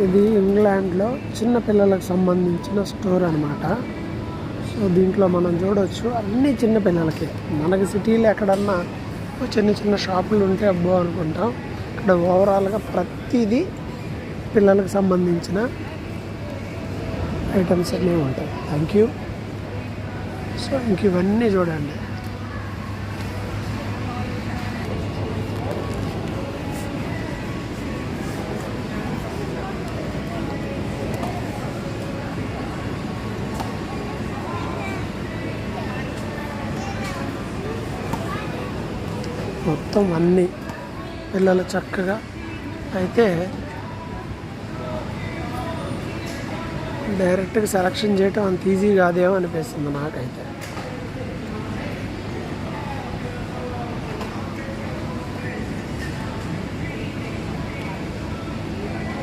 ఇది ఇంగ్లాండ్లో చిన్న పిల్లలకు సంబంధించిన స్టోర్ అనమాట. సో దీంట్లో మనం చూడవచ్చు అన్నీ చిన్న పిల్లలకే. మనకి సిటీలో ఎక్కడన్నా చిన్న చిన్న షాపులు ఉంటే అబ్బో అనుకుంటాం. ఇక్కడ ఓవరాల్గా ప్రతిదీ పిల్లలకు సంబంధించిన ఐటమ్స్ అన్నీ ఉంటాయి. Thank you. సో ఇంక ఇవన్నీ చూడండి. మొత్తం అన్నీ పిల్లలు చక్కగా అయితే డైరెక్ట్గా సెలక్షన్ చేయటం అంత ఈజీ కాదేమో అనిపిస్తుంది నాకైతే.